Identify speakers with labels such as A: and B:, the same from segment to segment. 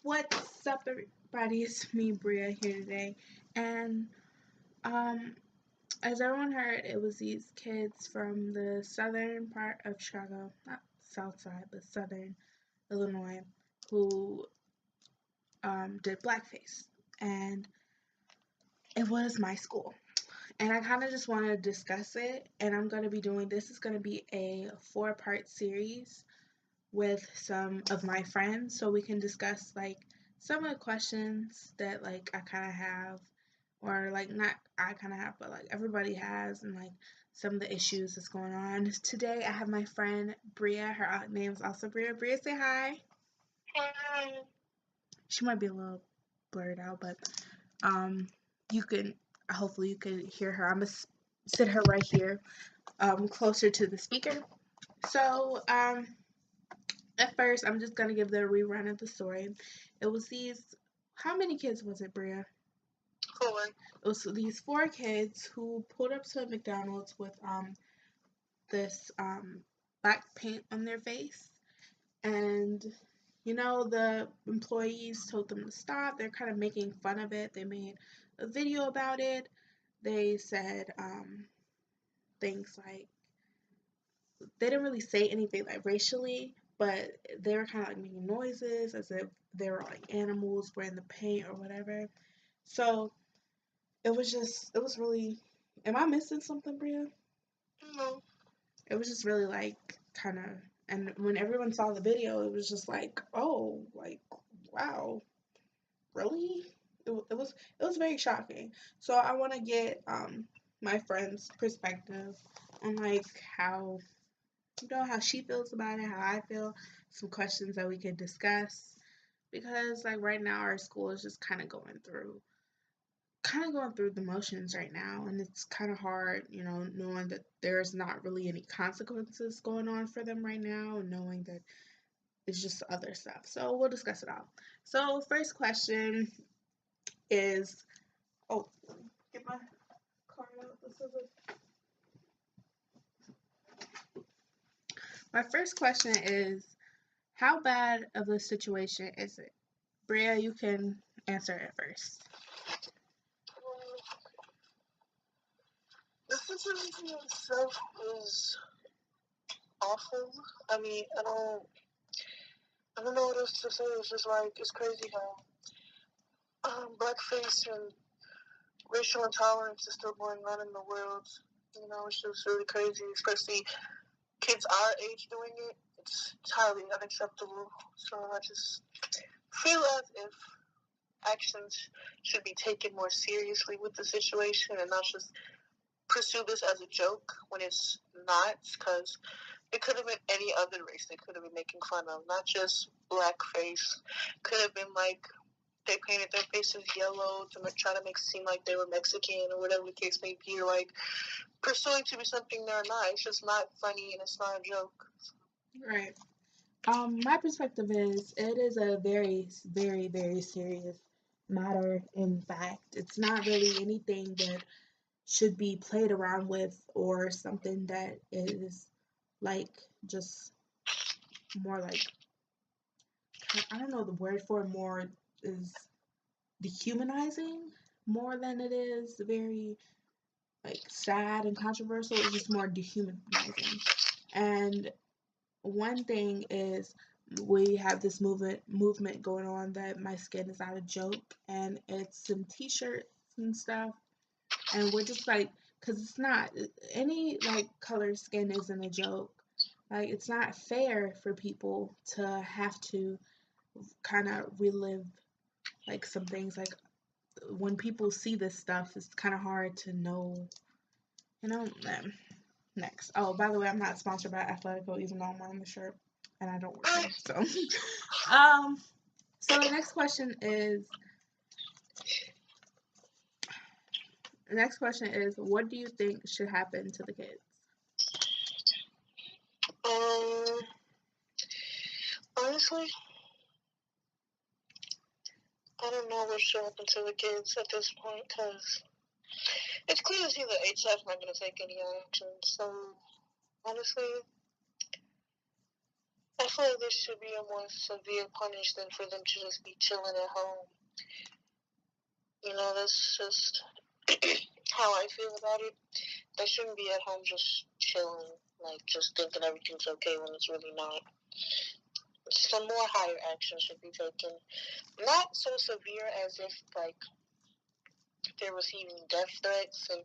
A: What's up, everybody? It's me, Brea, here today. And um, as everyone heard, it was these kids from the southern part of Chicago, not south side, but southern Illinois, who did blackface. And it was my school. And I kind of just want to discuss it. And I'm going to be doing this is going to be a 4-part series with some of my friends so we can discuss like some of the questions that like I kind of have, or like not I kind of have, but like everybody has, and like some of the issues that's going on. Today I have my friend Brea. Her name is also Brea. Brea, say hi.
B: Hi.
A: She might be a little blurred out, but um you can hopefully you can hear her. I'm gonna sit her right here closer to the speaker. So at first, I'm just gonna give the rerun of the story. It was these. How many kids was it, Brea?
B: Four.
A: It was these 4 kids who pulled up to a McDonald's with this black paint on their face, and the employees told them to stop. They're kind of making fun of it. They made a video about it. They said things like they didn't really say anything like racially, but they were kind of like making noises as if they were like animals wearing the paint or whatever. So it was really. Am I missing something, Bria?
B: No.
A: It was just really like kind of. And when everyone saw the video, it was just like, oh, like wow, really? It was very shocking. So I want to get my friend's perspective on like how she feels about it, how I feel, some questions that we could discuss. Because like right now our school is just kind of going through the motions right now, and it's kind of hard, knowing that there's not really any consequences going on for them right now, and knowing that it's just other stuff. So we'll discuss it all. So first question is, oh, get my card out. My first question is, how bad of a situation is it? Bria, you can answer it first.
B: The situation itself is awful. I mean, I don't know what else to say. It's just like it's crazy how blackface and racial intolerance is still going on in the world. It's just really crazy, especially kids our age doing it. It's highly unacceptable. So I just feel as if actions should be taken more seriously with the situation and not just pursue this as a joke when it's not, because it could have been any other race they could have been making fun of, not just blackface. Could have been like they painted their faces yellow to try to make it seem like they were Mexican or whatever the case may be, or like pursuing to be something they're not. It's just not funny and it's not a joke.
A: Right. My perspective is it is a very, very, very serious matter. In fact, it's not really anything that should be played around with or something that is like just more like, I don't know the word for it, more is dehumanizing more than it is very like sad and controversial. It's just more dehumanizing. And one thing is we have this movement going on that my skin is not a joke, and it's some t-shirts and stuff, and we're just like, because it's not any like color skin isn't a joke. Like it's not fair for people to have to kind of relive like some things. Like when people see this stuff, it's kind of hard to know, you know. Next. Oh, by the way, I'm not sponsored by Athletico, even though I'm wearing the shirt and I don't work there. So, um, so the next question is, what do you think should happen to the kids?
B: Honestly, I don't know what should happen to the kids at this point, because it's clear to see that HF's not going to take any action. So, honestly, I feel like there should be a more severe punishment for them to just be chilling at home. That's just how I feel about it. They shouldn't be at home just chilling, like just thinking everything's okay when it's really not. Some more higher action should be taken. Not so severe as if like they're receiving death threats and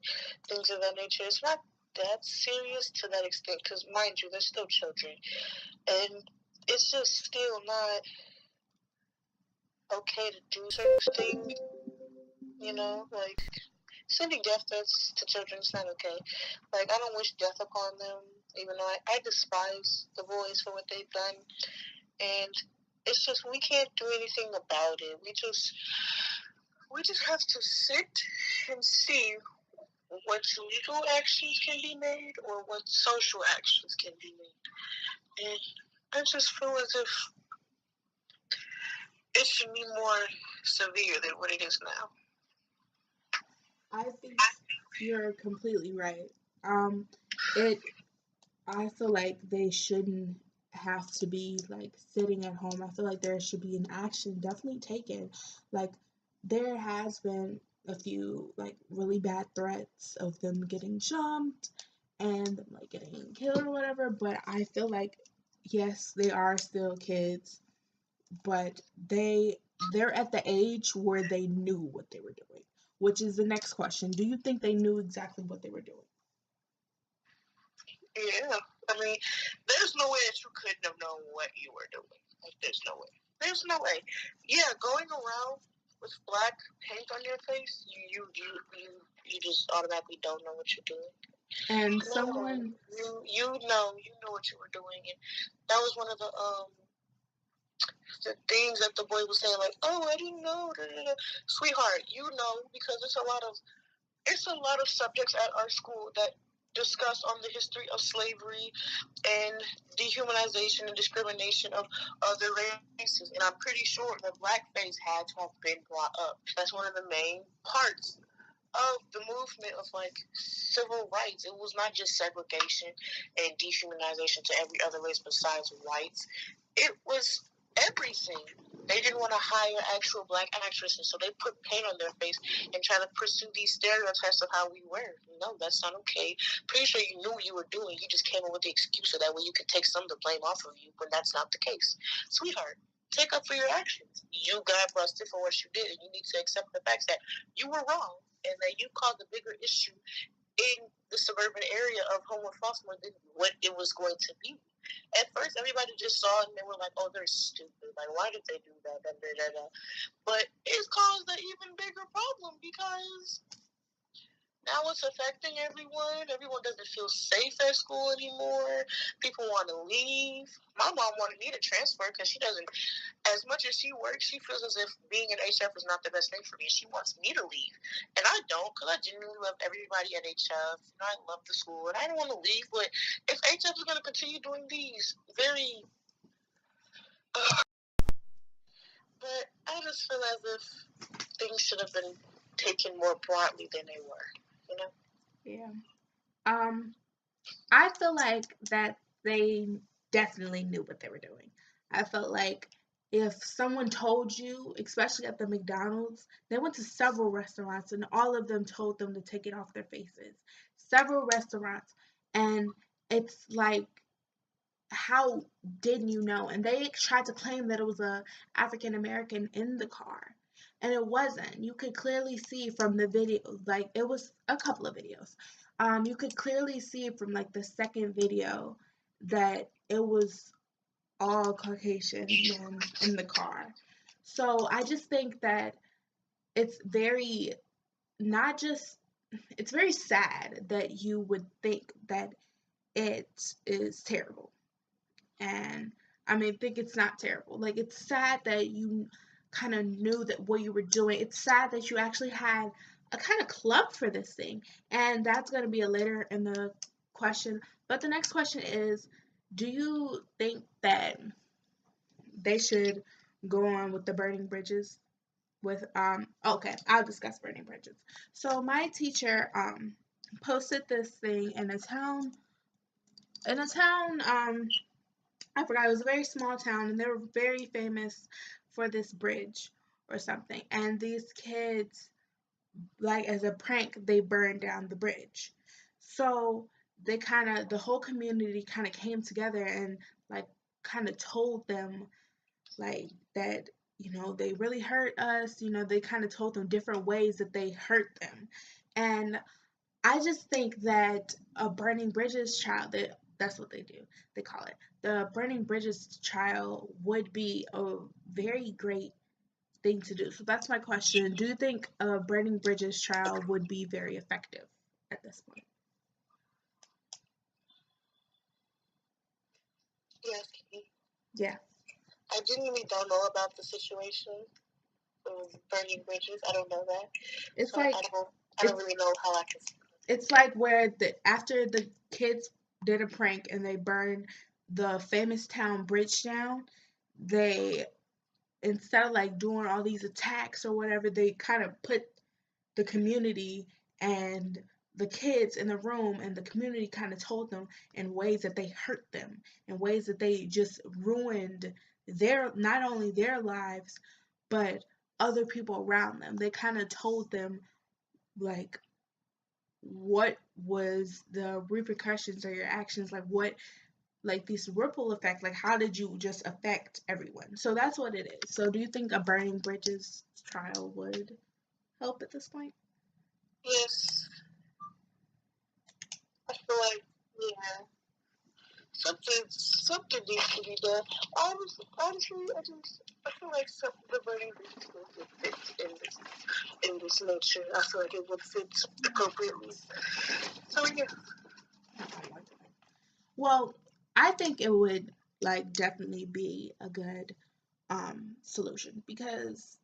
B: things of that nature. It's not that serious to that extent because, mind you, they're still children, and it's just still not okay to do certain things. Like sending death threats to children is not okay. Like I don't wish death upon them, even though I despise the boys for what they've done, and it's just we can't do anything about it. We just have to sit and see what legal actions can be made or what social actions can be made. And I just feel as if it should be more severe than what it is now.
A: I think you're completely right. It I feel like they shouldn't have to be like sitting at home. I feel like there should be an action definitely taken. Like there has been a few like really bad threats of them getting jumped and them like getting killed or whatever, but I feel like yes, they are still kids, but they're at the age where they knew what they were doing, which is the next question. Do you think they knew exactly what they were doing?
B: Yeah. I mean, there's no way that you couldn't have known what you were doing. Like, there's no way. There's no way. Yeah, going around with black paint on your face, you just automatically don't know what you're doing.
A: And
B: No,
A: someone
B: you know what you were doing, and that was one of the things that the boy was saying, like, oh, I didn't know, da, da, da. Sweetheart, you know, because it's a lot of subjects at our school that discuss on the history of slavery and dehumanization and discrimination of other races. And I'm pretty sure that blackface had to have been brought up. That's one of the main parts of the movement of like civil rights. It was not just segregation and dehumanization to every other race besides whites. It was everything. They didn't want to hire actual black actresses, so they put paint on their face and try to pursue these stereotypes of how we were. No, that's not okay. Pretty sure you knew what you were doing. You just came up with the excuse so that way you could take some of the blame off of you, but that's not the case. Sweetheart, take up for your actions. You got busted for what you did, and you need to accept the facts that you were wrong and that you caused a bigger issue in the suburban area of Homewood Baltimore than what it was going to be. At first, everybody just saw it and they were like, "Oh, they're stupid. Like, why did they do that?" Da, da, da, da. But it's caused an even bigger problem because now it's affecting everyone. Everyone doesn't feel safe at school anymore. People want to leave. My mom wanted me to transfer because she doesn't, as much as she works, she feels as if being an HF is not the best thing for me. She wants me to leave. And I don't because I genuinely love everybody at HF. I love the school and I don't want to leave. But if HF is going to continue doing these very. But I just feel as if things should have been taken more broadly than they were.
A: Yeah. Um, I feel like that they definitely knew what they were doing. I felt like if someone told you, especially at the McDonald's, they went to several restaurants and all of them told them to take it off their faces. Several restaurants. And it's like, how didn't you know? And they tried to claim that it was a African American in the car. And it wasn't. You could clearly see from the video, like it was a couple of videos. You could clearly see from like the second video that it was all Caucasian men in the car. So I just think that it's very not just it's very sad that you would think that it is terrible. And I mean, think it's not terrible. Like, it's sad that you kind of knew that what you were doing. It's sad that you actually had a kind of club for this thing. And that's going to be a later in the question. But the next question is, do you think that they should go on with the burning bridges? With okay, I'll discuss burning bridges. So my teacher posted this thing in a town I forgot, it was a very small town, and they were very famous for this bridge or something. And these kids, like as a prank, they burned down the bridge. So the whole community kind of came together and like kind of told them like that, they really hurt us. They kind of told them different ways that they hurt them. And I just think that a burning bridges trial, that's what they do. They call it. The burning bridges trial would be a very great thing to do. So that's my question. Do you think a burning bridges trial would be very effective at this point?
B: Yes,
A: Yeah.
B: I genuinely don't know about the situation of burning bridges. I don't know that,
A: It's
B: so I
A: like
B: don't. I don't
A: it's
B: really know how I can.
A: it's like where the after the kids did a prank and they burned the famous town bridge down, they, instead of like doing all these attacks or whatever, they kind of put the community and the kids in the room, and the community kind of told them in ways that they hurt them, in ways that they just ruined their, not only their lives, but other people around them. They kind of told them like what was the repercussions of your actions, like what, like this ripple effect, like how did you just affect everyone. So that's what it is. So do you think a burning bridges trial would help at this point?
B: Yes, I feel like yeah, something needs to be done. Honestly, I feel like the burning bridges would fit in this nature. I feel like it would fit appropriately. So yeah,
A: Well, I think it would like definitely be a good solution, because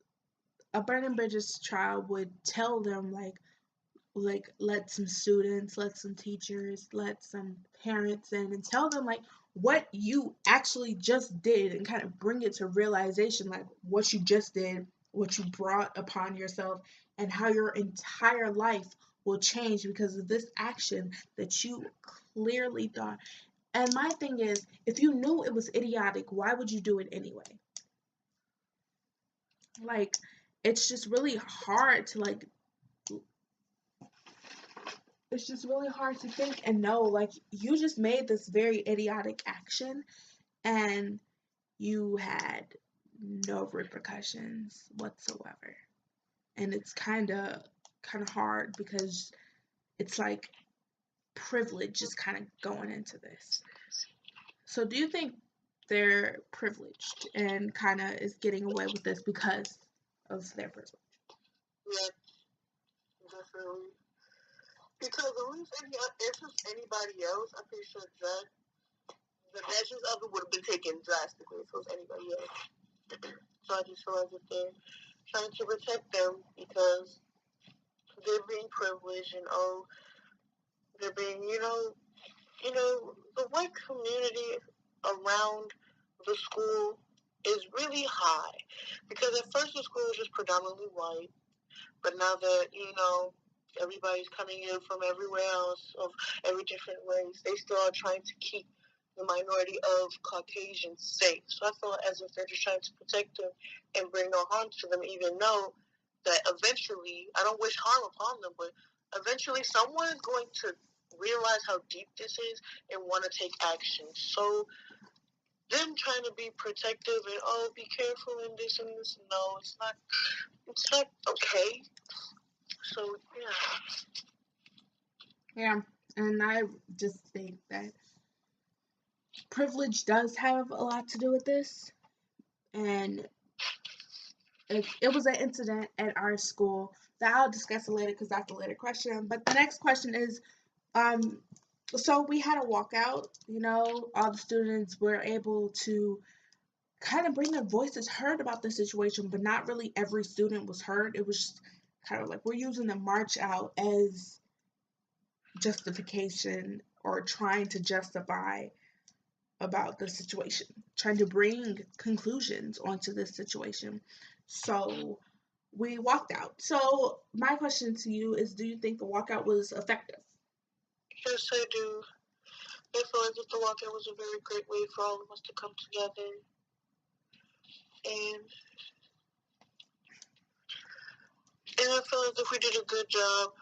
A: a burning bridges trial would tell them like let some students, let some teachers, let some parents in and tell them like what you actually just did, and kind of bring it to realization, like what you just did, what you brought upon yourself, and how your entire life will change because of this action that you clearly thought. And my thing is, if you knew it was idiotic, why would you do it anyway? Like, it's just really hard to like, it's just really hard to think and know, like, you just made this very idiotic action and you had no repercussions whatsoever. And it's kind of hard because it's like privilege is kind of going into this. So do you think they're privileged and kind of is getting away with this because of their privilege?
B: yeah, definitely. Because if it's anybody else, I'm pretty sure that the measures of it would have been taken drastically if it was anybody else. So I just feel like if they're trying to protect them because they're being privileged and they're being, the white community around the school is really high because at first the school was just predominantly white, but now that everybody's coming in from everywhere else of every different race, they still are trying to keep the minority of Caucasians safe. So I feel as if they're just trying to protect them and bring no harm to them, even though that eventually, I don't wish harm upon them, but eventually someone is going to realize how deep this is and want to take action. So them trying to be protective and be careful in this and this, no, it's not okay. So yeah.
A: Yeah, and I just think that privilege does have a lot to do with this. And it was an incident at our school that I'll discuss later because that's a later question. But the next question is, um, so we had a walkout. All the students were able to kind of bring their voices heard about the situation, but not really every student was heard. It was just kind of like we're using the march out as justification or trying to justify about the situation, trying to bring conclusions onto this situation. So we walked out. So my question to you is, do you think the walkout was effective?
B: Yes, I do. I feel as if the walkout was a very great way for all of us to come together. And I feel as if we did a good job.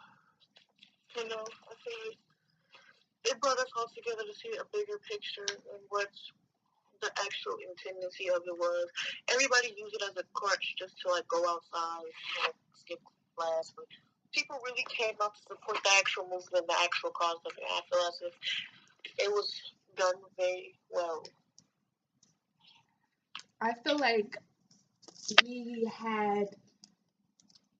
B: You know, I feel like it brought us all together to see a bigger picture and what the actual intendency of it was. Everybody used it as a crutch just to like go outside, skip class, but people really came out to support the actual movement, the actual cause of it. I feel as if it was done very well.
A: I feel like we had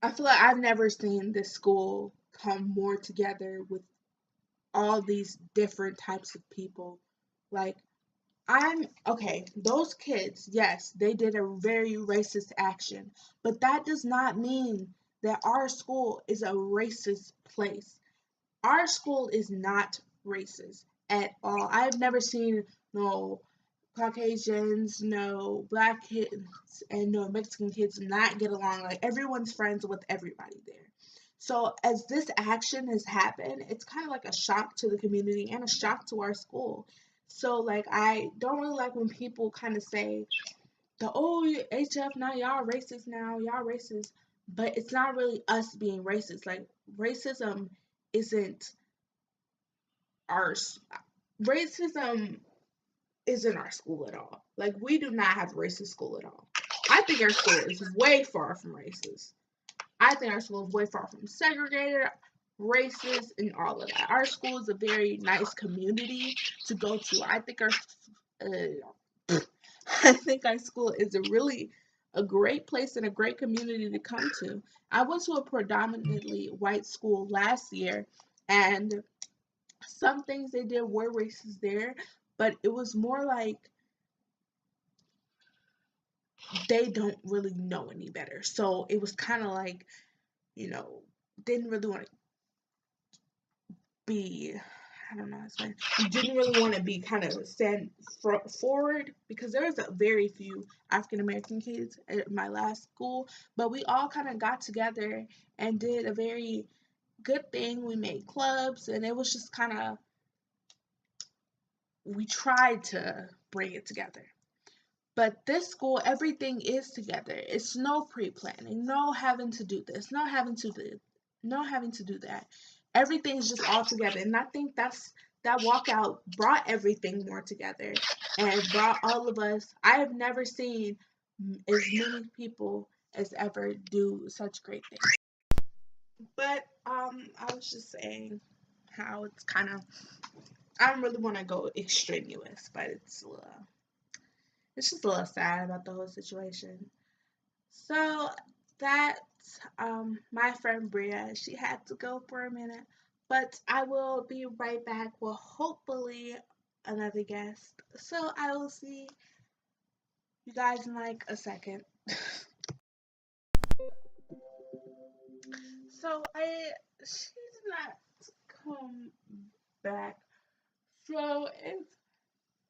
A: I feel like I've never seen this school come more together with all these different types of people. Like, I'm okay, those kids, yes, they did a very racist action, but that does not mean that our school is a racist place. Our school is not racist at all. I've never seen no Caucasians, no black kids, and no Mexican kids not get along. Like everyone's friends with everybody there. So as this action has happened, it's kind of like a shock to the community and a shock to our school. So like I don't really like when people kind of say the oh HF now y'all racist, but it's not really us being racist. Like racism isn't our racism isn't our school at all. Like we do not have a racist school at all. I think our school is way far from racist. I think our school is way far from segregated, racist, and all of that. Our school is a very nice community to go to. I think our school is a great place and a great community to come to. I went to a predominantly white school last year, and some things they did were racist there, but it was more like they don't really know any better. So it was kind of like, you know, didn't really want to be, I don't know how to explain. Didn't really want to be kind of stand forward because there was a very few African American kids at my last school, but we all kind of got together and did a very good thing. We made clubs, and it was just kind of we tried to bring it together. But this school, everything is together. It's no pre-planning, no having to do this, no having to do that. Everything's just all together, and I think that walkout brought everything more together and brought all of us. I have never seen as many people as ever do such great things. But I was just saying how it's kind of I don't really want to go extraneous, but it's just a little sad about the whole situation. So that's my friend Brea. She had to go for a minute, but I will be right back with hopefully another guest. So I will see you guys in like a second. So she did not come back. So it's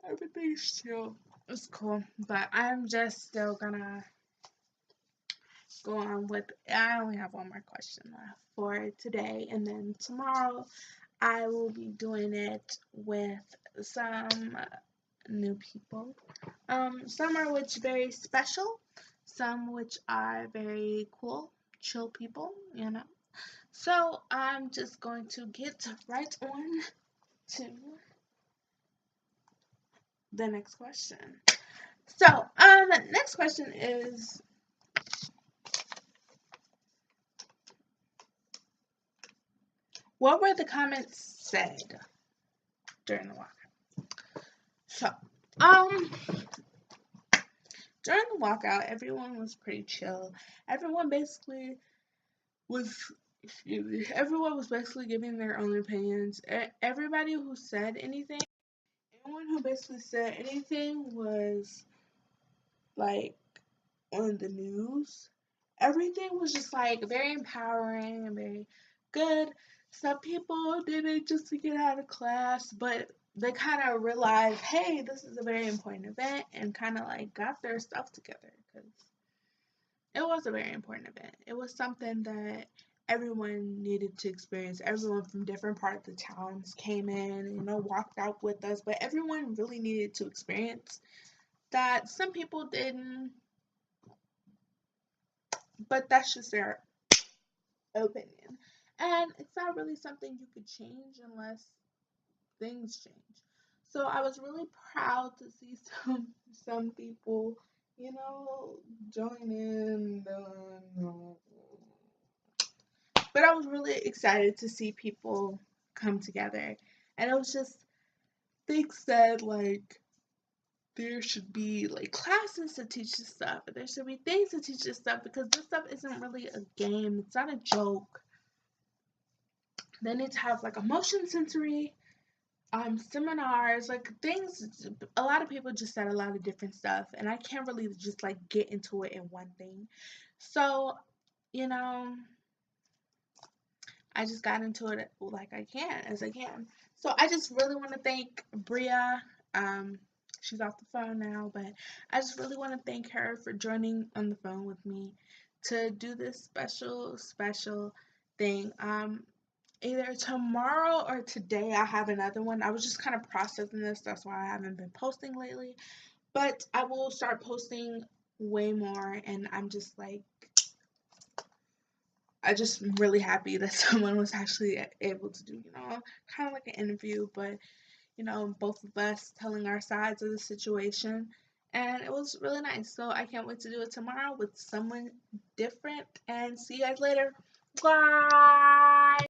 A: everything's chill. It's cool, but I'm just still gonna go on with. I only have one more question left for today, and then tomorrow I will be doing it with some new people. Some are which very special, some which are very cool, chill people, you know. So I'm just going to get right on to the next question. So, next question is, what were the comments said during the walkout? So, um, during the walkout, everyone was pretty chill. Everyone basically was, excuse me, everyone was basically giving their own opinions. Everybody who said anything, anyone who basically said anything was like on the news. Everything was just like very empowering and very good. Some people did it just to get out of class, but they kind of realized, hey, this is a very important event, and kind of like got their stuff together because it was a very important event. It was something that everyone needed to experience. Everyone from different parts of the towns came in, walked out with us, but everyone really needed to experience that. Some people didn't, but that's just their opinion. And it's not really something you could change unless things change. So I was really proud to see some people, you know, join in. But I was really excited to see people come together. And it was just things said like there should be like classes to teach this stuff, and there should be things to teach this stuff because this stuff isn't really a game. It's not a joke. They need to have like emotion sensory seminars, like things. A lot of people just said a lot of different stuff, and I can't really just like get into it in one thing. So, you know, I just got into it like as I can. So I just really want to thank Brea. Um, she's off the phone now, but I just really want to thank her for joining on the phone with me to do this special thing. Either tomorrow or today I have another one. I was just kind of processing this. That's why I haven't been posting lately. But I will start posting way more, and I just really happy that someone was actually able to do, kind of like an interview, but both of us telling our sides of the situation. And it was really nice. So I can't wait to do it tomorrow with someone different. And see you guys later. Bye.